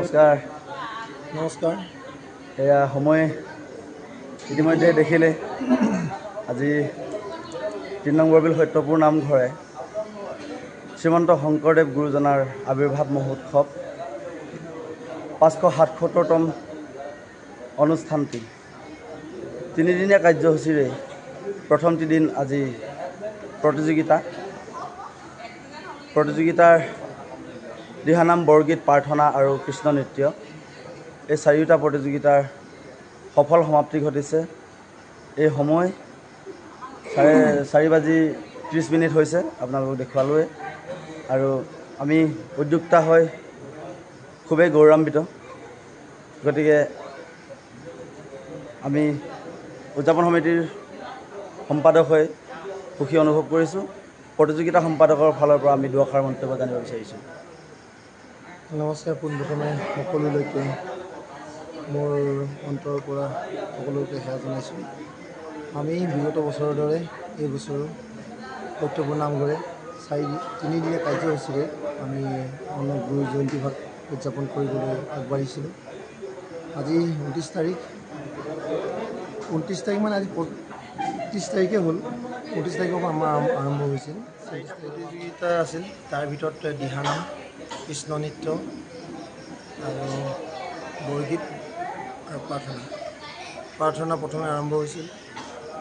নমস্কাৰ। নমস্কাৰ। এয়া সময় ইতিমধ্যে দেখিলে আজি ৩ নং বৰবিল সত্যপুৰ নামঘৰে শ্ৰীমন্ত শংকৰদেৱ গুৰুজনাৰ আৱিৰ্ভাৱ মহোৎসৱ ৫৭৭তম অনুষ্ঠানটি তিনিদিনীয়া কাৰ্যসূচীৰে প্ৰথমটি দিন আজি প্ৰতিযোগিতাৰ দিহানাম, বৰগীত, প্ৰাৰ্থনা আৰু কৃষ্ণ নৃত্য এই চাৰিওটা প্ৰতিযোগিতাৰ সফল সমাপ্তি ঘটিছে। এই সময় 4:30 হৈছে, আপোনালোকক দেখুৱালোৱে। আৰু আমি উদ্যোক্তা হৈ খুবেই গৌৰৱান্বিত। গতিকে আমি উদযাপন সমিতিৰ সম্পাদক হৈ সুখী অনুভৱ কৰিছোঁ। প্ৰতিযোগিতা সম্পাদকৰ ফালৰ পৰা আমি দুআষাৰ মন্তব্য জানিব বিচাৰিছোঁ। নমস্কাৰ। পোনপ্ৰথমে সকলোলৈকে মোৰ অন্তৰৰ পৰা সকলোকে সেৱা জনাইছোঁ। আমি বিগত বছৰৰ দৰে এই বছৰো সত্যপুৰ নামঘৰে তিনিদিনীয়া কাৰ্যসূচীৰে আমি গুৰু জয়ন্তী ভাগ উদযাপন কৰিবলৈ আগবাঢ়িছিলোঁ। আজি 29 তাৰিখ মানে আজি 30 তাৰিখে হ'ল। 29 তাৰিখৰ পৰা আমাৰ আৰম্ভ হৈছিল। প্ৰতিযোগিতা আছিল, তাৰ ভিতৰত দিহানাম, কৃষ্ণ নৃত্য আৰু বৰগীত আৰু প্ৰাৰ্থনা প্ৰথমে আৰম্ভ হৈছিল।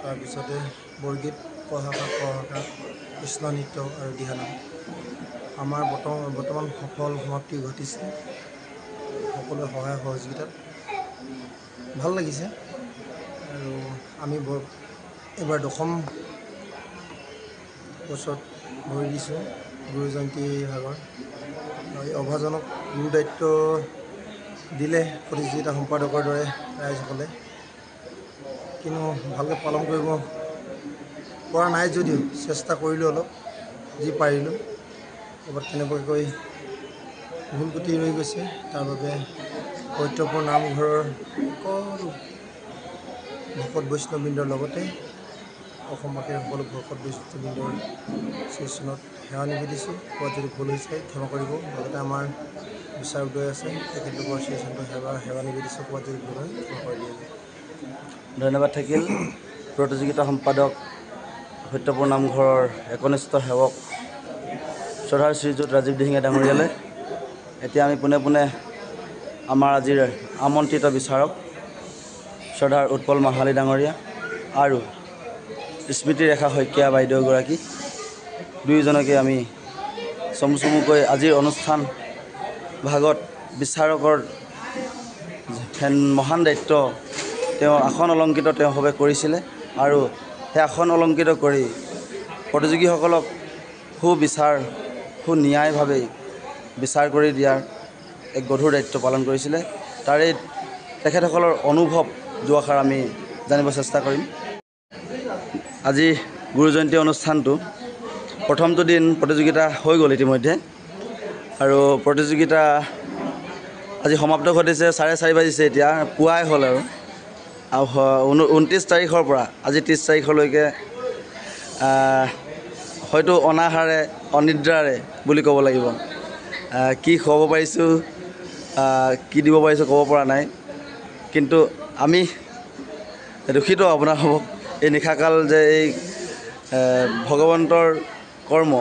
তাৰপিছতে বৰগীত, পঢ়াশা, কৃষ্ণ নৃত্য আৰু দিহানাম। আমাৰ বৰ্তমান সফল সমাপ্তি ঘটিছে। সকলোৰে সহায় সহযোগিতাত ভাল লাগিছে। আৰু আমি এইবাৰ 10ম বছৰত ভৰি দিছোঁ গুৰু জয়ন্তী ভাগৰ। এই অভাজনক গুৰু দায়িত্ব দিলে প্ৰতিযোগিতা সম্পাদকৰ দৰে ৰাইজসকলে, কিন্তু ভালকৈ পালন কৰিব পৰা নাই যদিও চেষ্টা কৰিলোঁ, অলপ যি পাৰিলোঁ। ক'ৰবাত কেনেবাকৈ ভুল ক্ৰুটি ৰৈ গৈছে। তাৰ বাবে সত্যপুৰ নামঘৰৰ সকলো ভকত বৈষ্ণৱবৃন্দৰ লগতে অসমবাসীৰ সকলো ভকত বৈষ্ণৱবৃন্দৰ শ্ৰীচৰণত সেৱা নিবেদিছোঁ। ক'ৰবাত যদি ভুল হৈছে ক্ষমা কৰিব। লগতে আমাৰ বিচাৰ উদয় আছে, তেখেতলোকৰ শ্ৰীচৰণত সেৱা নিবেদিছোঁ। ক'ৰবাত যদি ভুল হয় ক্ষমা কৰি দিয়ে। ধন্যবাদ থাকিল প্ৰতিযোগিতা সম্পাদক, সত্যপুৰ নামঘৰৰ একনিষ্ঠ সেৱক শ্ৰদ্ধাৰ শ্ৰীযুত ৰাজীৱ দিহিঙীয়া ডাঙৰীয়ালৈ। এতিয়া আমি পোনে আমাৰ আজিৰ আমন্ত্ৰিত বিচাৰক শ্ৰদ্ধাৰ উৎপল মাহালী ডাঙৰীয়া আৰু স্মৃতিৰেখা শইকীয়া বাইদেউগৰাকী দুয়োজনকে আমি চমুকৈ আজিৰ অনুষ্ঠান ভাগত বিচাৰকৰ মহান দায়িত্ব তেওঁ আসন অলংকৃত তেওঁভাৱে কৰিছিলে আৰু সেই আসন অলংকৃত কৰি প্ৰতিযোগীসকলক সুন্যায়ভাৱে বিচাৰ কৰি দিয়াৰ এক গধুৰ দায়িত্ব পালন কৰিছিলে। তাৰে তেখেতসকলৰ অনুভৱ দুআষাৰ আমি জানিব চেষ্টা কৰিম। আজি গুৰু জয়ন্তী অনুষ্ঠানটো প্ৰথমটো দিন প্ৰতিযোগিতা হৈ গ'ল ইতিমধ্যে, আৰু প্ৰতিযোগিতা আজি সমাপ্ত ঘটিছে। 4:30 বাজিছে, এতিয়া পুৱাই হ'ল আৰু 29 তাৰিখৰ পৰা আজি 30 তাৰিখলৈকে হয়তো অনাহাৰে অনিদ্ৰাৰে বুলি ক'ব লাগিব। কি খুৱাব পাৰিছোঁ, কি দিব পাৰিছোঁ ক'ব পৰা নাই। কিন্তু আমি দুখিত আপোনালোকক এই নিশাকাল যে এই ভগৱন্তৰ কৰ্ম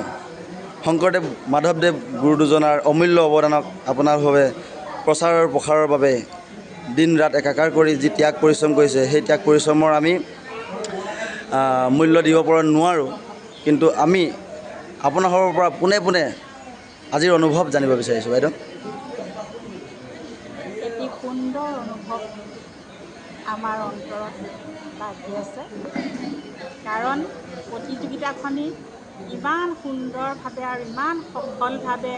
শংকৰদেৱ মাধৱদেৱ গুৰু দুজনাৰ অমূল্য অৱদানক আপোনালোকে প্ৰচাৰৰ প্ৰসাৰৰ বাবে দিন ৰাত একাকাৰ কৰি যি ত্যাগ পৰিশ্ৰম কৰিছে, সেই ত্যাগ পৰিশ্ৰমৰ আমি মূল্য দিব পৰা নোৱাৰোঁ। কিন্তু আমি আপোনালোকৰ পৰা পোনে আজিৰ অনুভৱ জানিব বিচাৰিছোঁ। বাইদেউ, এটি সুন্দৰ অনুভৱ আমাৰ অন্তৰত লাগি আছে, কাৰণ প্ৰতিযোগিতাখনি ইমান সুন্দৰভাৱে আৰু ইমান সফলভাৱে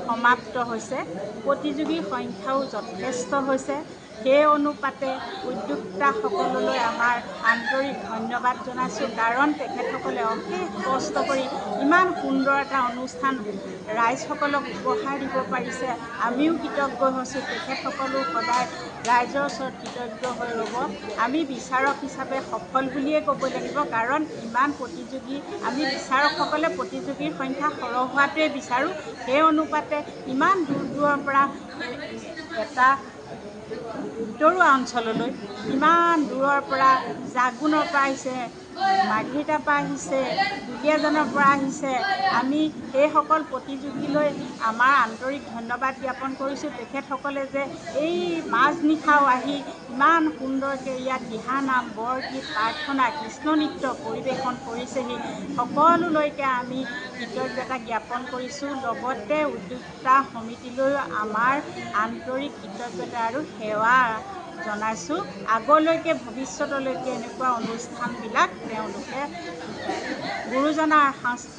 সমাপ্ত হৈছে। প্ৰতিযোগীৰ সংখ্যাও যথেষ্ট হৈছে। সেই অনুপাতে উদ্যোক্তাসকললৈ আমাৰ আন্তৰিক ধন্যবাদ জনাইছোঁ, কাৰণ তেখেতসকলে অশেষ কষ্ট কৰি ইমান সুন্দৰ এটা অনুষ্ঠান ৰাইজসকলক উপহাৰ দিব পাৰিছে। আমিও কৃতজ্ঞ হৈছোঁ। তেখেতসকলো সদায় ৰাইজৰ ওচৰত কৃতজ্ঞ হৈ ৰ'ব। আমি বিচাৰক হিচাপে সফল বুলিয়ে ক'ব লাগিব, কাৰণ ইমান প্ৰতিযোগী, আমি বিচাৰকসকলে প্ৰতিযোগীৰ সংখ্যা সৰহ হোৱাটোৱে বিচাৰোঁ। সেই অনুপাতে ইমান দূৰৰ পৰা এটা ভিতৰুৱা অঞ্চললৈ ইমান দূৰৰ পৰা জাগুনৰ পৰা আহিছে, মাৰ্ঘেৰিটাৰ পৰা আহিছে, দুলীয়াজানৰ পৰা আহিছে। আমি সেইসকল প্ৰতিযোগীলৈ আমাৰ আন্তৰিক ধন্যবাদ জ্ঞাপন কৰিছোঁ। তেখেতসকলে যে এই মাজনিশাও আহি ইমান সুন্দৰকৈ ইয়াত দিহানাম, বৰগীত, প্ৰাৰ্থনা, কৃষ্ণ নৃত্য পৰিৱেশন কৰিছেহি। সকলোলৈকে আমি কৃতজ্ঞতা জ্ঞাপন কৰিছোঁ। লগতে উদ্যোক্তা সমিতিলৈও আমাৰ আন্তৰিক কৃতজ্ঞতা আৰু সেৱা জনাইছোঁ। আগলৈকে ভৱিষ্যতলৈকে এনেকুৱা অনুষ্ঠানবিলাক তেওঁলোকে গুৰুজনাৰ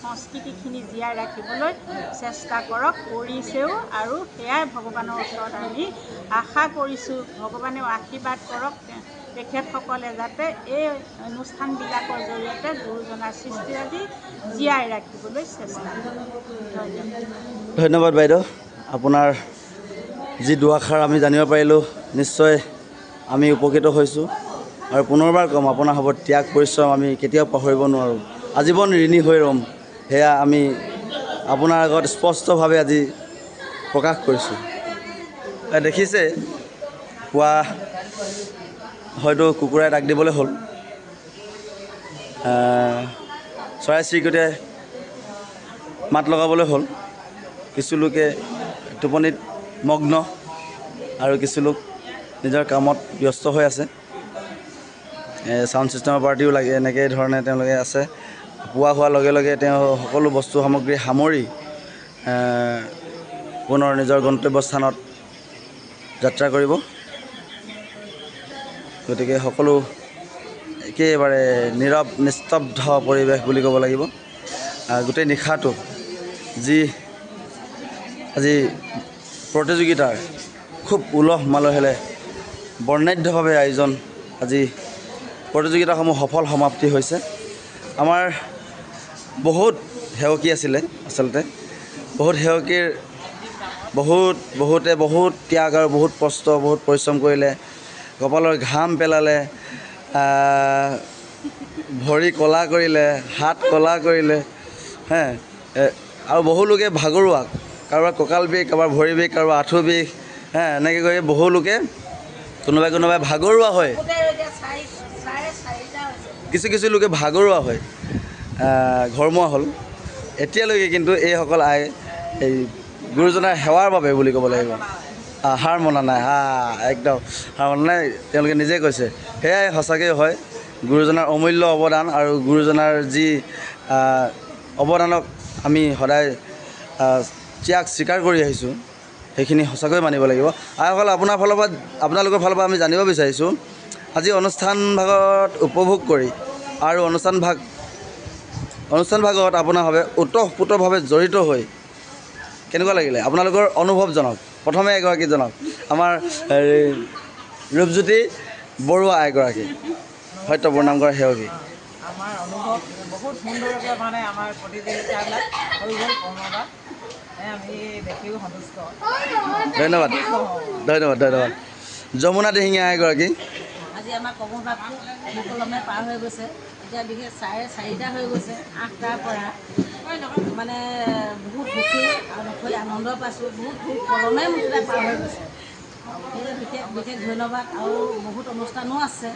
সংস্কৃতিখিনি জীয়াই ৰাখিবলৈ চেষ্টা কৰক, কৰিছেও, আৰু সেয়াই ভগৱানৰ ওচৰত আমি আশা কৰিছোঁ। ভগৱানেও আশীৰ্বাদ কৰক তেখেতসকলে যাতে এই অনুষ্ঠানবিলাকৰ জৰিয়তে গুৰুজনাৰ সৃষ্টিৰাজি জীয়াই ৰাখিবলৈ চেষ্টা কৰে। ধন্যবাদ। ধন্যবাদ বাইদেউ। আপোনাৰ যি দুআষাৰ আমি জানিব পাৰিলোঁ, নিশ্চয় আমি উপকৃত হৈছোঁ। আৰু পুনৰবাৰ ক'ম, আপোনাৰ হ'ব ত্যাগ পৰিশ্ৰম আমি কেতিয়াও পাহৰিব নোৱাৰোঁ, আজীৱন ঋণী হৈ ৰ'ম। সেয়া আমি আপোনাৰ আগত স্পষ্টভাৱে আজি প্ৰকাশ কৰিছোঁ। দেখিছে, পুৱা হয়তো কুকুৰাই ডাক দিবলৈ হ'ল, চৰাই চিৰিকটিয়ে মাত লগাবলৈ হ'ল। কিছু লোকে টোপনিত মগ্ন আৰু কিছু লোক নিজৰ কামত ব্যস্ত হৈ আছে। ছাউণ্ড ছিষ্টেমৰ পাৰ্টিও লাগে, এনেকৈ ধৰণে তেওঁলোকে আছে। পুৱা হোৱাৰ লগে লগে তেওঁ সকলো বস্তু সামগ্ৰী সামৰি পুনৰ নিজৰ গন্তব্যস্থানত যাত্ৰা কৰিব। গতিকে সকলো একেবাৰে নীৰৱ নিস্তব্ধ পৰিৱেশ বুলি ক'ব লাগিব। গোটেই নিশাটো যি আজি প্ৰতিযোগিতাৰ খুব উলহ মালহেৰে বৰ্ণাঢ্যভাৱে আয়োজন, আজি প্ৰতিযোগিতাসমূহ সফল সমাপ্তি হৈছে। আমাৰ বহুত সেৱকী আছিলে, আচলতে বহুত সেৱকীৰ বহুতে বহুত ত্যাগ আৰু বহুত কষ্ট, বহুত পৰিশ্ৰম কৰিলে, কপালৰ ঘাম পেলালে, ভৰি কলা কৰিলে, হাত কলা কৰিলে, আৰু বহু লোকে ভাগৰুৱা, কাৰোবাৰ কঁকাল বিষ, কাৰোবাৰ ভৰি বিষ, কাৰোবাৰ আঁঠু বিষ, এনেকৈ কৰি বহু লোকে কোনোবাই ভাগৰুৱা হয়, কিছু লোকে ভাগৰুৱা হয় ঘৰমুৱা হ'ল। এতিয়ালৈকে কিন্তু এইসকল এই গুৰুজনাৰ সেৱাৰ বাবে বুলি ক'ব লাগিব হাৰ মনা নাই, একদম হাৰ মনা নাই, তেওঁলোকে নিজে কৈছে। সেয়াই সঁচাকৈ হয়, গুৰুজনাৰ অমূল্য অৱদান আৰু গুৰুজনাৰ যি অৱদানক আমি সদায় ত্যাগ স্বীকাৰ কৰি আহিছোঁ, সেইখিনি সঁচাকৈ মানিব লাগিব। আইসকল, আপোনালোকৰ ফালৰ পৰা আমি জানিব বিচাৰিছোঁ, আজি অনুষ্ঠান ভাগত উপভোগ কৰি আৰু অনুষ্ঠান ভাগত আপোনাৰভাৱে ওতঃপ্ৰোতভাৱে জড়িত হৈ কেনেকুৱা লাগিলে? আপোনালোকৰ অনুভৱ জনাওক। প্ৰথমে এগৰাকী জনাওক, আমাৰ ৰূপজ্যোতি বৰুৱা এগৰাকী সত্যপুৰ নামঘৰ সেৱকী। আমাৰ অনুভৱ বহুত সুন্দৰকৈ মানে আমাৰ প্ৰতিযোগিতাবিলাক হৈ গ'ল কৰ্মবাৰ, আমি দেখিও সন্তুষ্ট। ধন্যবাদ। যমুনা দিহিঙীয়া এগৰাকী। আজি আমাৰ কৰ্মভাগটো সুকলমে পাৰ হৈ গৈছে। এতিয়া বিশেষ 4:30 হৈ গৈছে, 8টাৰ পৰা মানে বহুত সুখী আৰু নথৈ আনন্দ পাইছোঁ। বহুত সুকলমে মুঠতে পাৰ হৈ গৈছে। বিশেষ ধন্যবাদ। আৰু বহুত অনুষ্ঠানো আছে,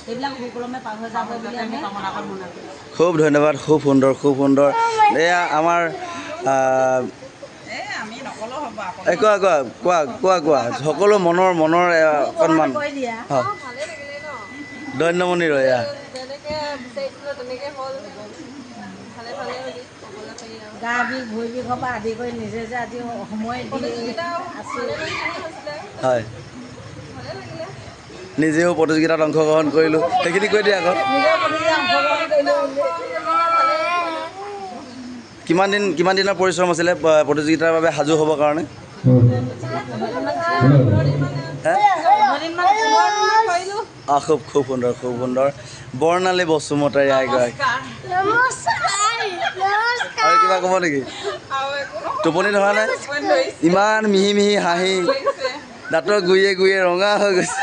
সেইবিলাক সুকলমে পাৰ হৈ যাব বুলি আমি কামনা কৰিছোঁ। খুব ধন্যবাদ, খুব সুন্দৰ। এয়া আমাৰ কোৱা সকলো মনৰ অকণমান ধন্যমণি ৰয়া। গা বিষ, ভৰি বিষৰ পৰা আদি কৰি নিজে যে আজি সময় দি আছোঁ। হয়, নিজেও প্ৰতিযোগিতাত অংশগ্ৰহণ কৰিলোঁ, সেইখিনি কৈ দিয়ে আকৌ। কিমান দিনৰ পৰিশ্ৰম আছিলে প্ৰতিযোগিতাৰ বাবে সাজু হ'বৰ কাৰণে? খুব সুন্দৰ। বৰ্ণালী বসুমতাৰী এগৰাকী। আৰু কিবা ক'ব নেকি? টোপনি ধৰা নাই? ইমান মিহি হাঁহি, দাঁতৰ গুৰিয়ে ৰঙা হৈ গৈছে।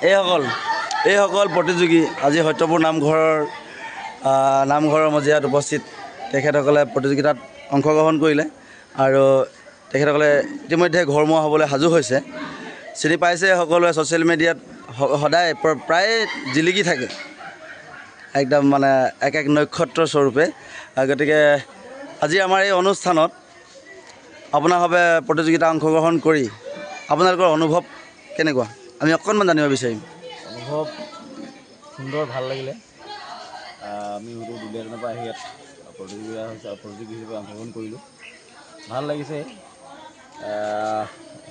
এইসকল প্ৰতিযোগী আজি সত্যপুৰ নামঘৰৰ মজিয়াত উপস্থিত তেখেতসকলে প্ৰতিযোগিতাত অংশগ্ৰহণ কৰিলে আৰু তেখেতসকলে ইতিমধ্যে ঘৰমুৱা হ'বলৈ সাজু হৈছে। চিনি পাইছে সকলোৱে ছ'চিয়েল মিডিয়াত সদায় প্ৰায়ে জিলিকি থাকে একদম মানে এক নক্ষত্ৰ স্বৰূপে। গতিকে আজি আমাৰ এই অনুষ্ঠানত আপোনাৰভাৱে প্ৰতিযোগিতা অংশগ্ৰহণ কৰি আপোনালোকৰ অনুভৱ কেনেকুৱা আমি অকণমান জানিব বিচাৰিম। অনুভৱ সুন্দৰ, ভাল লাগিলে। আমি হয়তো দুলীয়াজনৰ পৰা আহি ইয়াত প্ৰতিযোগী হিচাপে অংশগ্ৰহণ কৰিলোঁ, ভাল লাগিছে।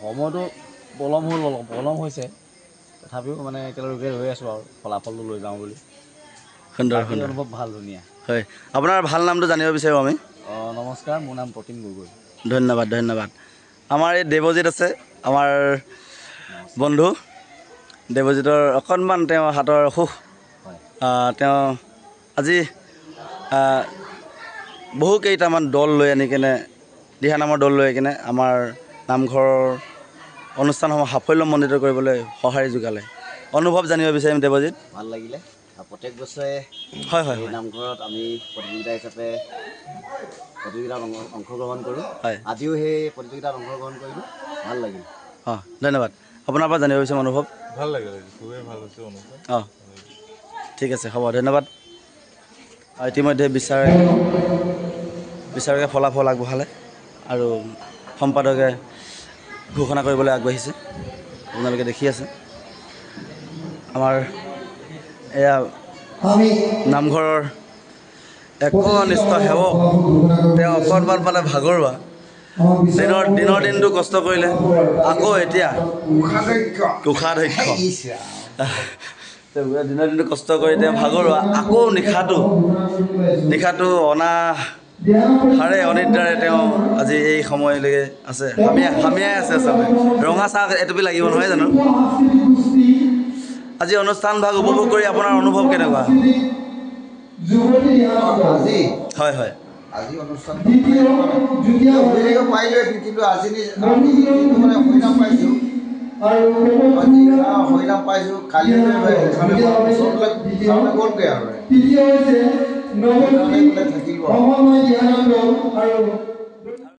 সময়টো পলম হৈছে, তথাপিও মানে এতিয়ালৈকে ৰৈ আছোঁ আৰু ফলাফলটো লৈ যাওঁ বুলি। সুন্দৰ অনুভৱ ভাল, ধুনীয়া। হয়, আপোনাৰ ভাল নামটো জানিব বিচাৰোঁ আমি। নমস্কাৰ, মোৰ নাম প্ৰতিম গগৈ। ধন্যবাদ। আমাৰ এই দেৱজিৎ আছে, আমাৰ বন্ধু দেৱজিতৰ অকণমান তেওঁ হাতৰ অসুখ। তেওঁ আজি বহুকেইটামান দল লৈ আনি কেনে দিহানামৰ দল লৈ কিনে আমাৰ নামঘৰৰ অনুষ্ঠানসমূহ সাফল্যমণ্ডিত কৰিবলৈ সঁহাৰি যোগালে। অনুভৱ জানিব বিচাৰিম দেৱজিৎ। ভাল লাগিলে। প্ৰত্যেক বছৰে হয় নামঘৰত আমি প্ৰতিযোগিতাত অংশগ্ৰহণ কৰোঁ। হয়, আজিও সেই প্ৰতিযোগিতাত অংশগ্ৰহণ কৰিলোঁ, ভাল লাগিল। ধন্যবাদ। আপোনাৰ পৰা জানিব বিচাৰিম অনুভৱ। ভাল লাগিলে, খুবেই ভাল হৈছে অনুভৱ। ঠিক আছে, হ'ব, ধন্যবাদ। ইতিমধ্যে বিচাৰকে ফলাফল আগবঢ়ালে আৰু সম্পাদকে ঘোষণা কৰিবলৈ আগবাঢ়িছে। আপোনালোকে দেখি আছে আমাৰ এয়া নামঘৰৰ একনিষ্ঠ সেৱক। তেওঁ অকণমান মানে ভাগৰুৱা, দিনৰ দিনটো কষ্ট কৰিলে, আকৌ এতিয়া কোষাধ্যক্ষ দিনৰ দিনটো কষ্ট কৰি তেওঁ ভাগৰুৱা, আকৌ নিশাটো অনাহাৰে অনিদ্ৰাৰে তেওঁ আজি এই সময়লৈকে আছে, হামিয়াই আছে। আচলতে ৰঙা চাহ এটুপি লাগিব নহয় জানো? আজি অনুষ্ঠান ভাগ উপভোগ কৰি আপোনাৰ অনুভৱ কেনেকুৱা? হয়, আজি অনুষ্ঠান পাৰিলোৱে, কিন্তু আজি মানে হৰিনাম পাইছোঁ, কালি গ'লগৈ আৰু থাকিব।